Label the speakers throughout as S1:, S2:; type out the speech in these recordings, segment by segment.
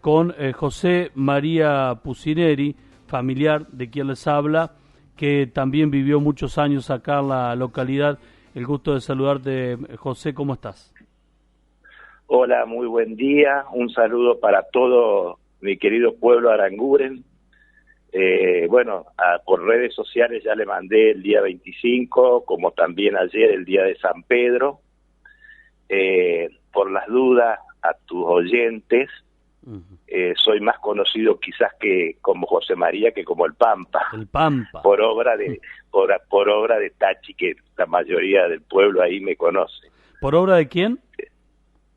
S1: Con José María Pucineri, familiar de quien les habla, que también vivió muchos años acá en la localidad. El gusto de saludarte, José, ¿cómo estás?
S2: Hola, muy buen día. Un saludo para todo mi querido pueblo Aranguren. Por redes sociales ya le mandé el día 25, como también ayer el día de San Pedro. Por las dudas a tus oyentes, soy más conocido quizás que como José María que como el Pampa.
S1: El Pampa.
S2: Por obra de Tachi, que la mayoría del pueblo ahí me conoce.
S1: ¿Por obra de quién?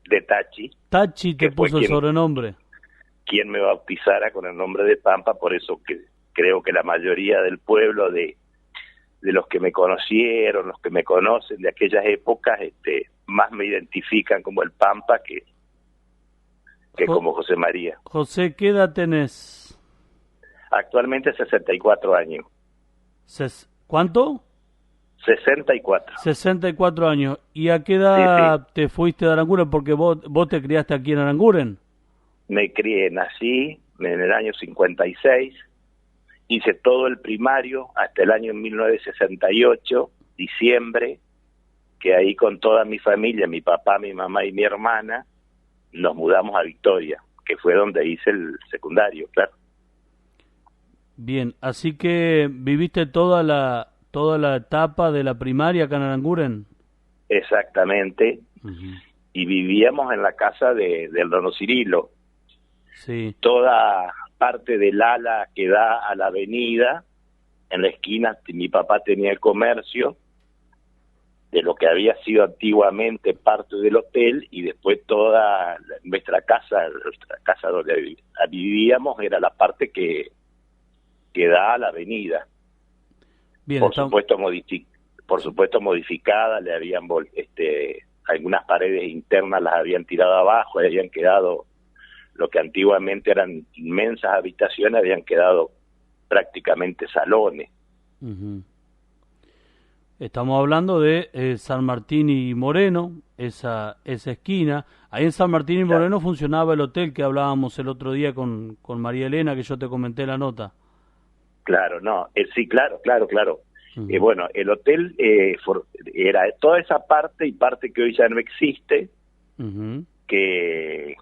S2: De Tachi.
S1: Tachi te puso el sobrenombre.
S2: Quien me bautizara con el nombre de Pampa, por eso que creo que la mayoría del pueblo, de los que me conocieron, los que me conocen de aquellas épocas, más me identifican como el Pampa que como José María.
S1: José, ¿qué edad tenés?
S2: Actualmente 64 años.
S1: ¿Cuánto?
S2: 64.
S1: 64 años. ¿Y a qué edad
S2: Sí.
S1: te fuiste de Aranguren? Porque vos te criaste aquí en Aranguren.
S2: Nací en el año 56, hice todo el primario hasta el año 1968, diciembre, que ahí con toda mi familia, mi papá, mi mamá y mi hermana, nos mudamos a Victoria, que fue donde hice el secundario, claro.
S1: Bien, así que viviste toda la etapa de la primaria acá en Aranguren.
S2: Exactamente. Y vivíamos en la casa del Dono Cirilo.
S1: Sí.
S2: Toda parte del ala que da a la avenida, en la esquina mi papá tenía el comercio de lo que había sido antiguamente parte del hotel, y después toda nuestra casa donde vivíamos era la parte que da a la avenida.
S1: Bien,
S2: por supuesto modificada, le habían algunas paredes internas las habían tirado abajo, habían quedado lo que antiguamente eran inmensas habitaciones, habían quedado prácticamente salones.
S1: Estamos hablando de San Martín y Moreno, esa esquina. Ahí en San Martín y Moreno funcionaba el hotel que hablábamos el otro día con María Elena, que yo te comenté la nota.
S2: Claro, no, sí, claro. Bueno, el hotel era toda esa parte y parte que hoy ya no existe, que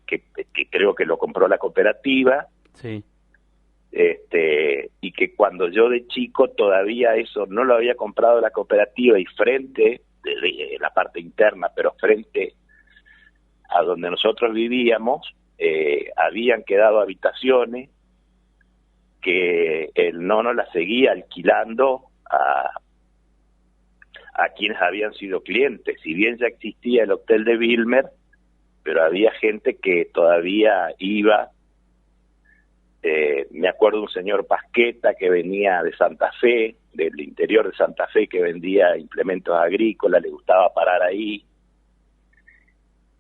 S2: creo que lo compró la cooperativa.
S1: Sí.
S2: Y que cuando yo de chico todavía eso no lo había comprado la cooperativa, y frente de la parte interna, pero frente a donde nosotros vivíamos, habían quedado habitaciones que el nono las seguía alquilando a quienes habían sido clientes. Si bien ya existía el hotel de Wilmer, pero había gente que todavía iba. Me acuerdo de un señor Pasqueta que venía de Santa Fe, del interior de Santa Fe, que vendía implementos agrícolas, le gustaba parar ahí.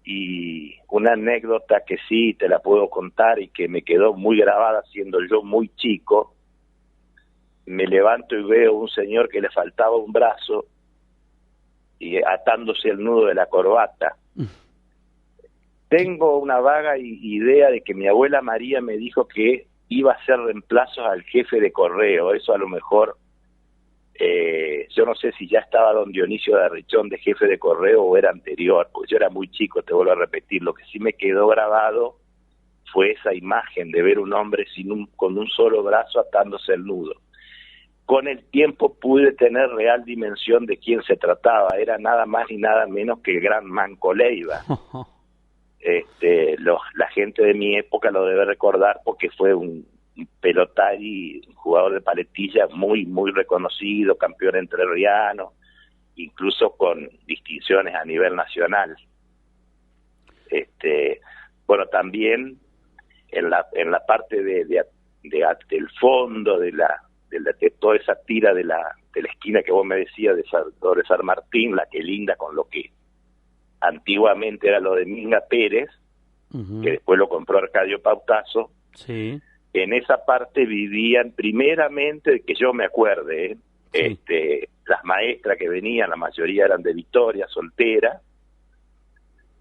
S2: Y una anécdota que sí te la puedo contar y que me quedó muy grabada siendo yo muy chico: me levanto y veo un señor que le faltaba un brazo y atándose el nudo de la corbata. Tengo una vaga idea de que mi abuela María me dijo que iba a hacer reemplazos al jefe de correo. Eso a lo mejor, yo no sé si ya estaba don Dionisio de Arrichón de jefe de correo o era anterior, porque yo era muy chico, te vuelvo a repetir. Lo que sí me quedó grabado fue esa imagen de ver un hombre con un solo brazo atándose el nudo. Con el tiempo pude tener real dimensión de quién se trataba. Era nada más y nada menos que el gran Manco Leiva. La gente de mi época lo debe recordar porque fue un pelotari, un jugador de paletilla muy muy reconocido, campeón entrerriano, incluso con distinciones a nivel nacional. También en la parte del fondo de toda esa tira de la esquina que vos me decías de San Martín, la que linda con lo que antiguamente era lo de Minga Pérez, que después lo compró Arcadio Pautazo.
S1: Sí.
S2: En esa parte vivían primeramente, que yo me acuerde, las maestras que venían, la mayoría eran de Victoria, soltera.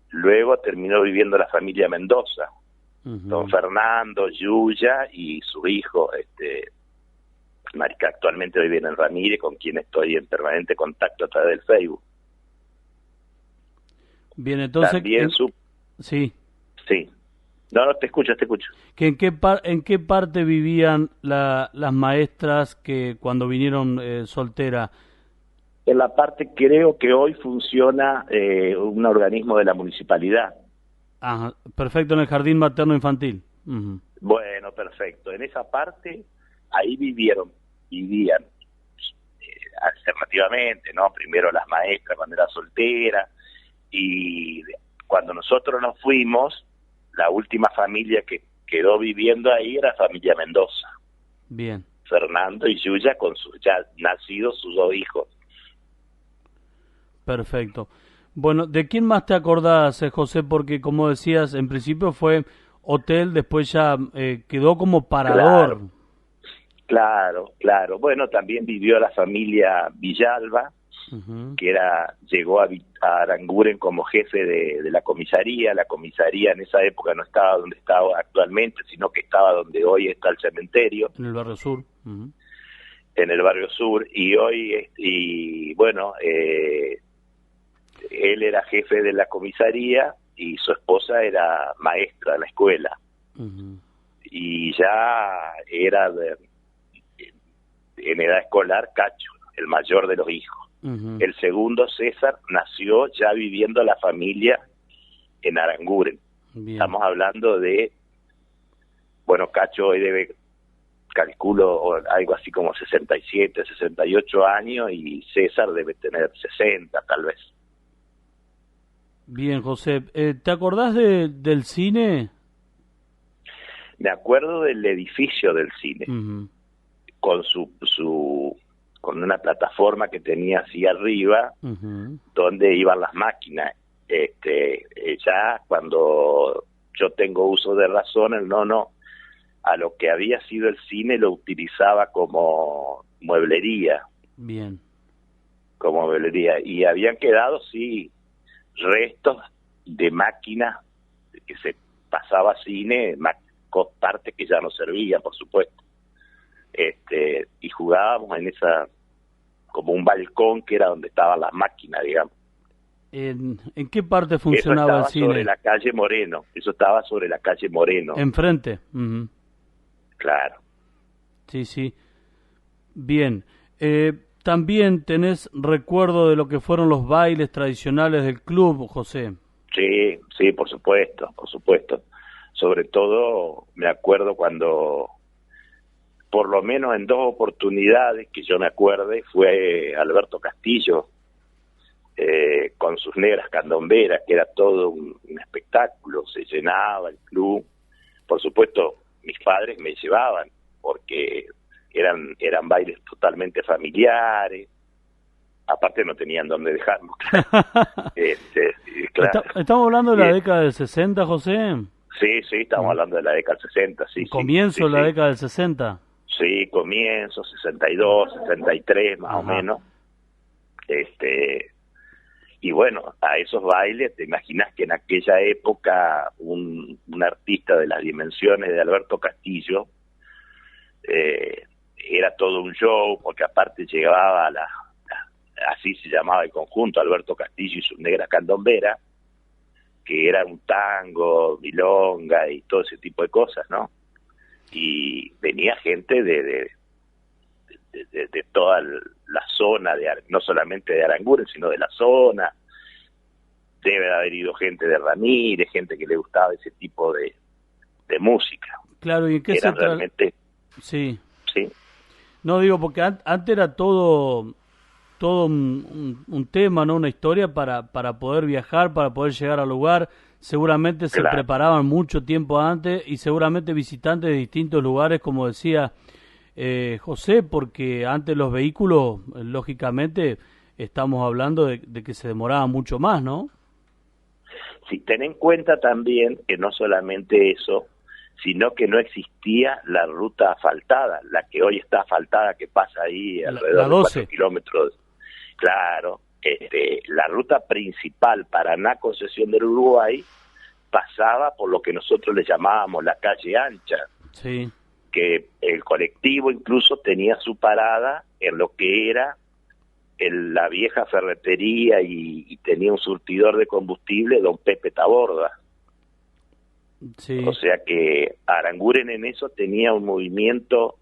S2: Luego terminó viviendo la familia Mendoza. don Fernando, Yuya y su hijo, que actualmente vive en Ramírez, con quien estoy en permanente contacto a través del Facebook.
S1: Bien, entonces...
S2: También
S1: Sí.
S2: Sí. No, te escucho.
S1: ¿Que en qué parte vivían las maestras que cuando vinieron solteras?
S2: En la parte, creo que hoy funciona un organismo de la municipalidad.
S1: Ajá, perfecto, en el jardín materno infantil.
S2: Bueno, perfecto. En esa parte, ahí vivían alternativamente, ¿no? Primero las maestras cuando era soltera, y cuando nosotros nos fuimos, la última familia que quedó viviendo ahí era familia Mendoza.
S1: Bien.
S2: Fernando y Yuya con ya nacidos sus 2 hijos.
S1: Perfecto. Bueno, ¿de quién más te acordás, José? Porque como decías, en principio fue hotel, después ya quedó como parador.
S2: Claro. Bueno, también vivió la familia Villalba, que llegó a Aranguren como jefe de la comisaría. La comisaría en esa época no estaba donde estaba actualmente, sino que estaba donde hoy está el cementerio.
S1: En el barrio sur.
S2: En el barrio sur, y hoy, él era jefe de la comisaría y su esposa era maestra de la escuela. Y ya era en edad escolar Cacho, el mayor de los hijos. El segundo, César, nació ya viviendo la familia en Aranguren. Bien. Estamos hablando de, Cacho hoy debe, calculo, algo así como 67, 68 años, y César debe tener 60 tal vez.
S1: Bien, José, ¿te acordás del cine?
S2: Me acuerdo del edificio del cine, con con una plataforma que tenía así arriba, donde iban las máquinas. Ya cuando yo tengo uso de razón, el nono, a lo que había sido el cine, lo utilizaba como mueblería.
S1: Bien.
S2: Como mueblería. Y habían quedado, sí, restos de máquinas que se pasaba cine, partes que ya no servían, por supuesto. Y jugábamos en como un balcón que era donde estaban las máquinas, digamos.
S1: ¿En qué parte funcionaba el cine?
S2: Sobre la calle Moreno. Eso estaba sobre la calle Moreno.
S1: Enfrente.
S2: Claro.
S1: Sí. Bien. ¿También tenés recuerdo de lo que fueron los bailes tradicionales del club, José?
S2: Sí, por supuesto. Sobre todo me acuerdo cuando, por lo menos en 2 oportunidades que yo me acuerde, fue Alberto Castillo con sus negras candomberas, que era todo un espectáculo, se llenaba el club. Por supuesto, mis padres me llevaban, porque eran bailes totalmente familiares, aparte no tenían dónde dejarnos. Claro.
S1: ¿Estamos hablando de la década del 60, José?
S2: Sí, estamos hablando de la década del 60, sí.
S1: ¿Comienzo de la década del 60?
S2: Sí, comienzo, 62, 63 más o menos. Y bueno, a esos bailes, te imaginas que en aquella época un artista de las dimensiones de Alberto Castillo era todo un show, porque aparte llegaba así se llamaba el conjunto, Alberto Castillo y sus negras candomberas, que era un tango, milonga y todo ese tipo de cosas, ¿no? Y venía gente de toda la zona, no solamente de Aranguren, sino de la zona. Debe de haber ido gente de Ramírez, gente que le gustaba ese tipo de música.
S1: Claro, ¿y en qué
S2: era realmente?
S1: Sí.
S2: Sí.
S1: No, digo, porque antes era todo un tema, ¿no? Una historia para poder viajar, para poder llegar al lugar. Seguramente se preparaban mucho tiempo antes, y seguramente visitantes de distintos lugares, como decía José, porque antes los vehículos, lógicamente, estamos hablando de que se demoraba mucho más, ¿no?
S2: Sí, ten en cuenta también que no solamente eso, sino que no existía la ruta asfaltada, la que hoy está asfaltada, que pasa ahí alrededor de 4 kilómetros. Claro, la ruta principal Paraná-Concesión del Uruguay pasaba por lo que nosotros le llamábamos la calle ancha,
S1: Sí.
S2: que el colectivo incluso tenía su parada en lo que era la vieja ferretería y tenía un surtidor de combustible, don Pepe Taborda.
S1: Sí.
S2: O sea que Aranguren en eso tenía un movimiento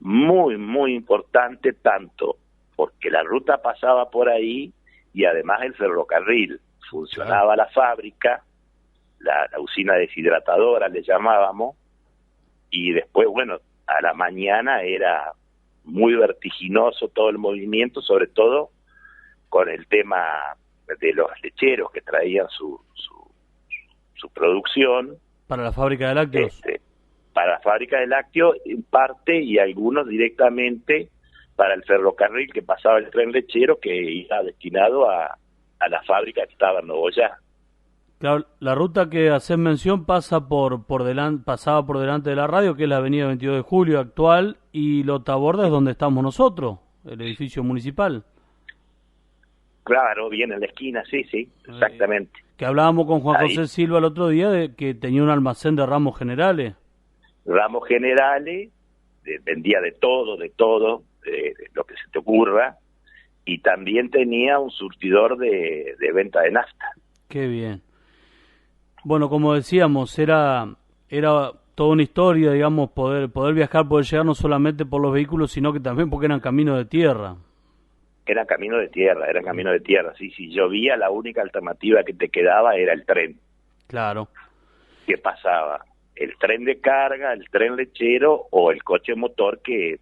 S2: muy, muy importante, tanto porque la ruta pasaba por ahí y además el ferrocarril. Funcionaba la fábrica, la usina deshidratadora le llamábamos, y después, bueno, a la mañana era muy vertiginoso todo el movimiento, sobre todo con el tema de los lecheros que traían su producción.
S1: Para la fábrica de lácteos.
S2: Para la fábrica de lácteos en parte, y algunos directamente para el ferrocarril que pasaba el tren lechero, que iba destinado a la fábrica que estaba en Nogoyá.
S1: Claro, la ruta que haces mención pasaba por delante de la radio, que es la avenida 22 de Julio actual, y Lota Borda es donde estamos nosotros, el edificio municipal.
S2: Claro, bien en la esquina, sí, exactamente.
S1: Que hablábamos con Juan
S2: Ahí.
S1: José Silva el otro día de que tenía un almacén de ramos generales.
S2: Ramos generales, vendía de todo, lo que se te ocurra, y también tenía un surtidor de venta de nafta.
S1: Qué bien. Bueno, como decíamos, era toda una historia, digamos, poder viajar, poder llegar no solamente por los vehículos, sino que también porque eran caminos de tierra.
S2: Eran caminos de tierra, sí, si llovía la única alternativa que te quedaba era el tren.
S1: Claro.
S2: ¿Qué pasaba? El tren de carga, el tren lechero o el coche motor, que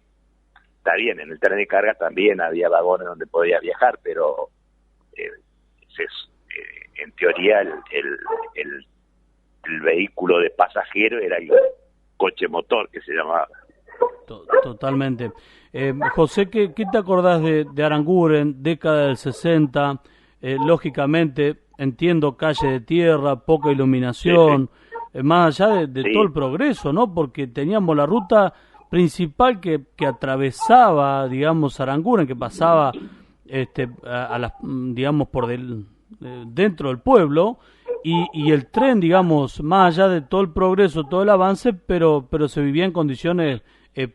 S2: está bien, en el tren de carga también había vagones donde podía viajar, pero en teoría el vehículo de pasajero era el coche motor, que se llamaba.
S1: Totalmente. José, ¿qué te acordás de Aranguren, década del 60? Lógicamente, entiendo, calle de tierra, poca iluminación, sí. Más allá de
S2: sí.
S1: todo el progreso, ¿no? Porque teníamos la ruta principal que atravesaba, digamos, Aranguren, que pasaba a las, digamos, dentro del pueblo, y el tren, digamos, más allá de todo el progreso, todo el avance, pero se vivía en condiciones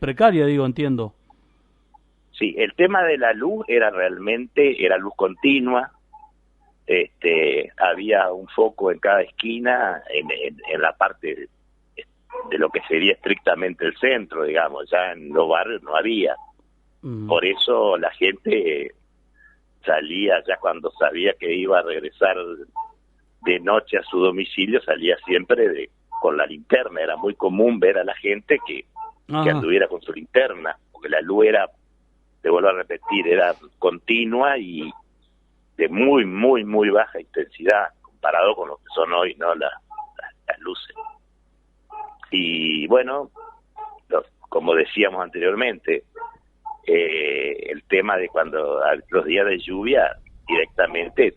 S1: precarias, entiendo.
S2: Sí, el tema de la luz era luz continua. Había un foco en cada esquina, en la parte de lo que sería estrictamente el centro, digamos. Ya en los barrios no había. Por eso la gente salía, ya cuando sabía que iba a regresar de noche a su domicilio, salía siempre con la linterna. Era muy común ver a la gente que anduviera con su linterna, porque la luz era, te vuelvo a repetir, era continua y de muy, muy, muy baja intensidad comparado con lo que son hoy, ¿no? Las luces. Y bueno, como decíamos anteriormente, el tema de cuando los días de lluvia directamente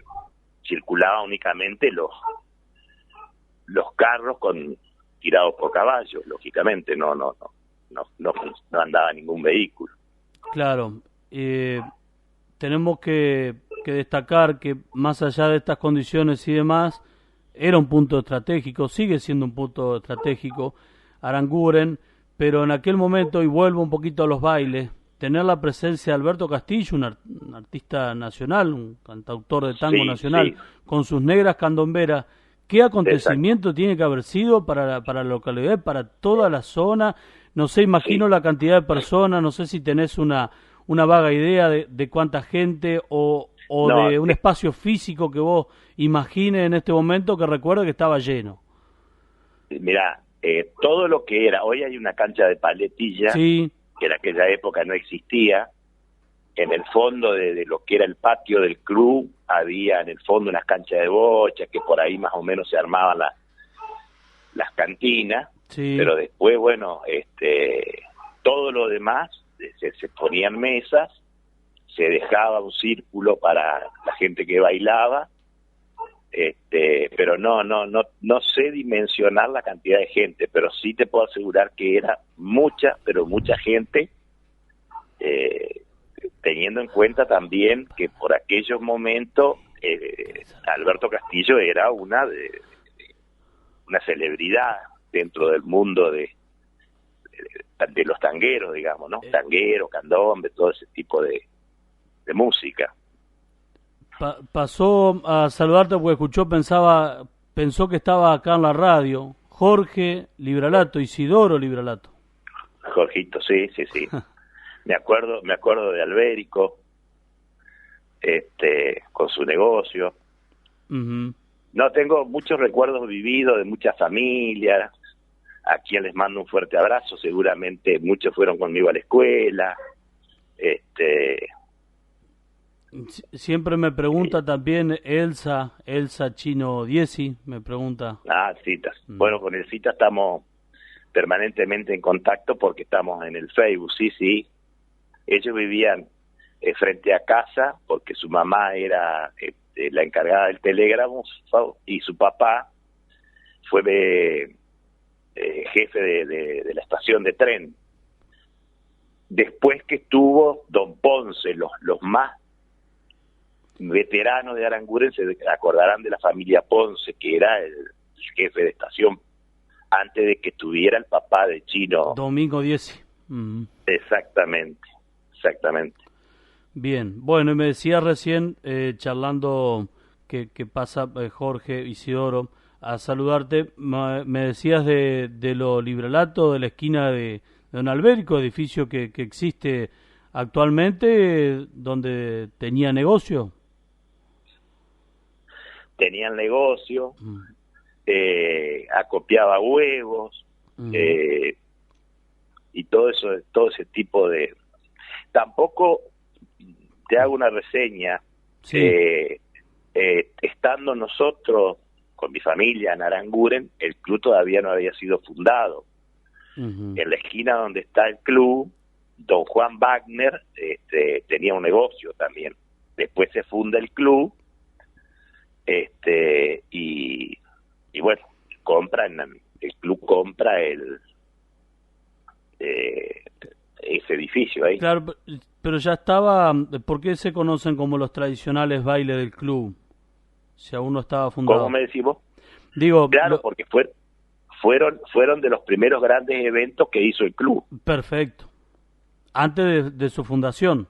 S2: circulaba únicamente los carros tirados por caballos, lógicamente no andaba ningún vehículo.
S1: Claro, tenemos que destacar que más allá de estas condiciones y demás, era un punto estratégico, sigue siendo un punto estratégico Aranguren, pero en aquel momento, y vuelvo un poquito a los bailes, tener la presencia de Alberto Castillo, un artista nacional, un cantautor de tango nacional, con sus negras candomberas, ¿qué acontecimiento tiene que haber sido para la localidad, para toda la zona? No sé, imagino la cantidad de personas, no sé si tenés una vaga idea de cuánta gente o de un espacio físico que vos imagines en este momento que recuerda que estaba lleno.
S2: Mirá, todo lo que era, hoy hay una cancha de paletilla, que en aquella época no existía. En el fondo de lo que era el patio del club había en el fondo unas canchas de bocha, que por ahí más o menos se armaban las cantinas, pero después, bueno, todo lo demás, se ponían mesas, se dejaba un círculo para la gente que bailaba, pero no sé dimensionar la cantidad de gente, pero sí te puedo asegurar que era mucha, pero mucha gente, teniendo en cuenta también que por aquellos momentos Alberto Castillo era una una celebridad dentro del mundo de los tangueros, digamos, ¿no? Tanguero, candombe, todo ese tipo de música.
S1: Pasó a saludarte porque pensó que estaba acá en la radio. Jorge Libralato, Isidoro Libralato.
S2: Jorgito, sí. Me acuerdo de Albérico, con su negocio.
S1: Uh-huh.
S2: No, tengo muchos recuerdos vividos de muchas familias, a quien les mando un fuerte abrazo. Seguramente muchos fueron conmigo a la escuela.
S1: Siempre me pregunta también Elsa Chino Diesi, me pregunta.
S2: Citas. Bueno, con el Cita estamos permanentemente en contacto porque estamos en el Facebook, sí. Ellos vivían frente a casa porque su mamá era la encargada del telégrafo y su papá fue jefe de la estación de tren. Después que estuvo Don Ponce, los más veteranos de Aranguren se acordarán de la familia Ponce, que era el jefe de estación antes de que estuviera el papá de Chino.
S1: Domingo Diesi. Uh-huh.
S2: Exactamente.
S1: Bien, bueno, y me decía recién, charlando que pasa Jorge Isidoro a saludarte, me decías de lo Libralato, de la esquina de Don Albérico, edificio que existe actualmente, donde tenía negocio.
S2: Tenían negocio, acopiaba huevos, y todo ese tipo de... Tampoco te hago una reseña,
S1: sí.
S2: Estando nosotros con mi familia en Aranguren, el club todavía no había sido fundado.
S1: Uh-huh.
S2: En la esquina donde está el club, don Juan Wagner tenía un negocio también. Después se funda el club, y bueno, el club compra ese edificio ahí.
S1: Claro, pero ya estaba. ¿Por qué se conocen como los tradicionales bailes del club? Si aún no estaba fundado.
S2: ¿Cómo me decís vos?
S1: Digo,
S2: claro, porque fueron de los primeros grandes eventos que hizo el club. Perfecto.
S1: Antes de su fundación.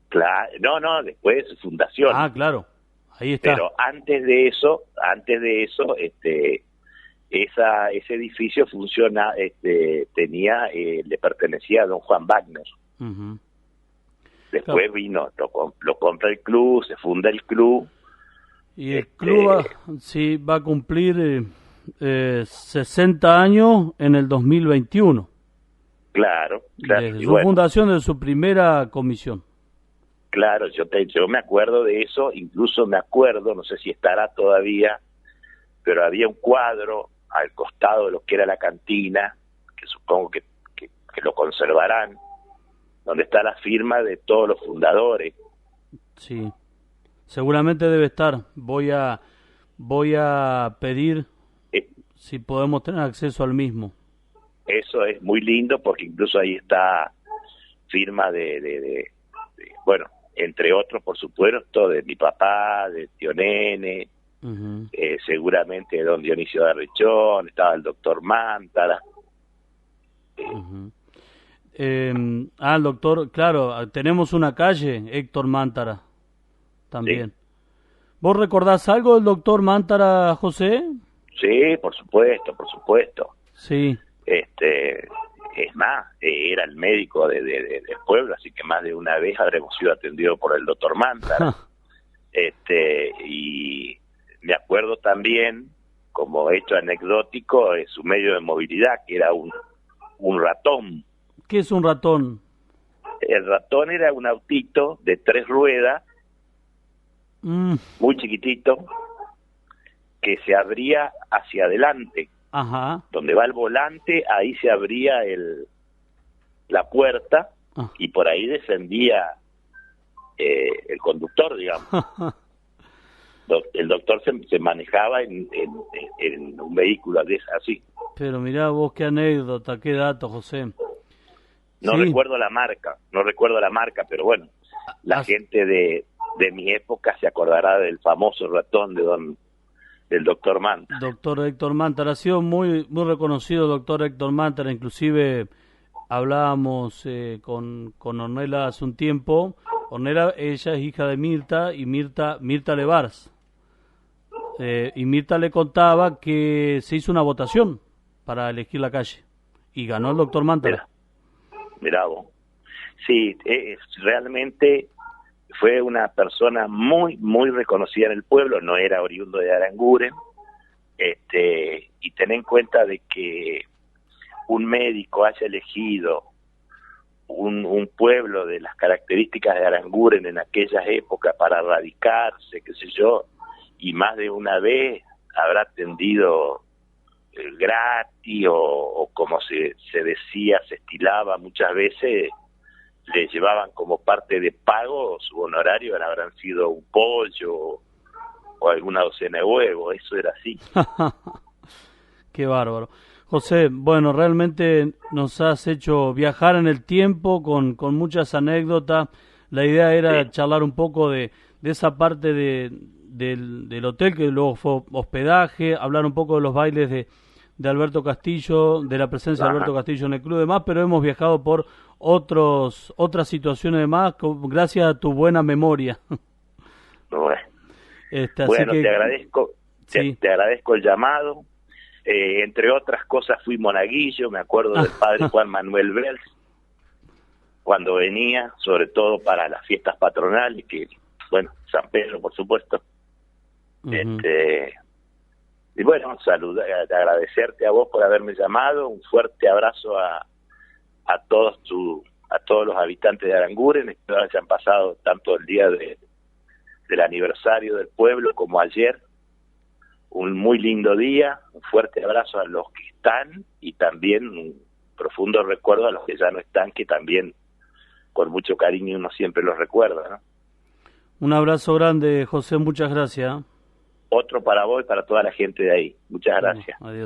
S2: Claro, no, después de su fundación.
S1: Claro. Ahí está.
S2: Pero antes de eso, ese edificio le pertenecía a don Juan Wagner.
S1: Uh-huh.
S2: Después vino, lo compra el club, se funda el club.
S1: Y el club va a cumplir 60 años en el 2021.
S2: Claro.
S1: Desde su fundación, de su primera comisión.
S2: Claro, yo me acuerdo de eso, incluso me acuerdo, no sé si estará todavía, pero había un cuadro al costado de lo que era la cantina, que supongo que lo conservarán, donde está la firma de todos los fundadores.
S1: Sí, seguramente debe estar. Voy a pedir si podemos tener acceso al mismo.
S2: Eso es muy lindo porque incluso ahí está firma de bueno, entre otros, por supuesto, de mi papá, de tío Nene,
S1: uh-huh.
S2: Seguramente de don Dionisio de Arrechón, estaba el doctor Mántara.
S1: Uh-huh. El doctor, claro, tenemos una calle, Héctor Mántara, también. Sí. ¿Vos recordás algo del doctor Mántara, José?
S2: Sí, por supuesto.
S1: Sí.
S2: Es más, era el médico del pueblo, así que más de una vez habremos sido atendidos por el doctor Mántara. Y me acuerdo también, como hecho anecdótico, su medio de movilidad, que era un ratón.
S1: ¿Qué es un ratón?
S2: El ratón era un autito de 3 ruedas, muy chiquitito, que se abría hacia adelante.
S1: Ajá.
S2: Donde va el volante, ahí se abría la puerta y por ahí descendía el conductor, digamos. El doctor se manejaba en un vehículo así.
S1: Pero mirá vos qué anécdota, qué dato, José.
S2: No recuerdo la marca, pero bueno, la gente de mi época se acordará del famoso ratón de don del doctor Manta.
S1: Doctor Héctor Manta, ha sido muy reconocido doctor Héctor Manta, inclusive hablábamos con Ornella hace un tiempo. Ornella, ella es hija de Mirta, y Mirta Levars. Y Mirta le contaba que se hizo una votación para elegir la calle, y ganó el doctor Manta.
S2: Mirá vos. Sí, realmente fue una persona muy reconocida en el pueblo, no era oriundo de Aranguren, y ten en cuenta de que un médico haya elegido un pueblo de las características de Aranguren en aquellas épocas para radicarse, qué sé yo, y más de una vez habrá atendido gratis o como se decía, se estilaba muchas veces, le llevaban como parte de pago, su honorario habrán sido un pollo o alguna docena de huevos, eso era así.
S1: Qué bárbaro. José, bueno, realmente nos has hecho viajar en el tiempo con muchas anécdotas. La idea era charlar un poco de esa parte del hotel que luego fue hospedaje, hablar un poco de los bailes de Alberto Castillo, de la presencia de Alberto Castillo en el club y demás, pero hemos viajado por otras situaciones de más, gracias a tu buena memoria.
S2: Bueno,
S1: así que,
S2: te agradezco,
S1: sí.
S2: te agradezco el llamado. Entre otras cosas fui monaguillo, me acuerdo del padre Juan Manuel Bels, cuando venía, sobre todo para las fiestas patronales, que, bueno, San Pedro, por supuesto. Y bueno, agradecerte a vos por haberme llamado, un fuerte abrazo a todos los habitantes de Aranguren, espero que hayan pasado tanto el día del aniversario del pueblo como ayer, un muy lindo día, un fuerte abrazo a los que están y también un profundo recuerdo a los que ya no están, que también con mucho cariño uno siempre los recuerda, ¿no?
S1: Un abrazo grande, José, muchas gracias.
S2: Otro para vos y para toda la gente de ahí. Muchas gracias.
S1: Adiós.